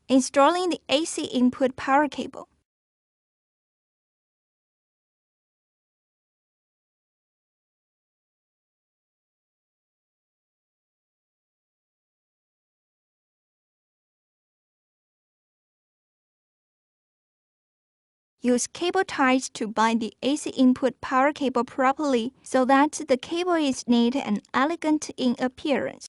Installing the AC input power cable. Use cable ties to bind the AC input power cable properly so that the cable is neat and elegant in appearance.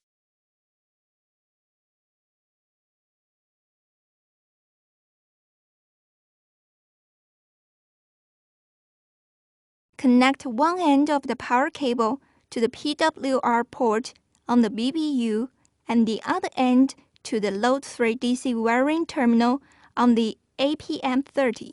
Connect one end of the power cable to the PWR port on the BBU and the other end to the Load 3 DC wiring terminal on the APM30.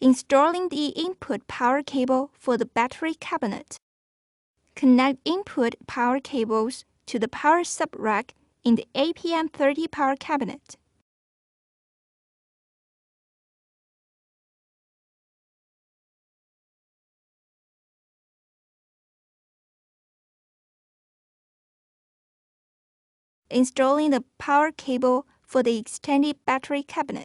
Installing the input power cable for the battery cabinet. Connect input power cables to the power sub-rack in the APM30 power cabinet. Installing the power cable for the extended battery cabinet.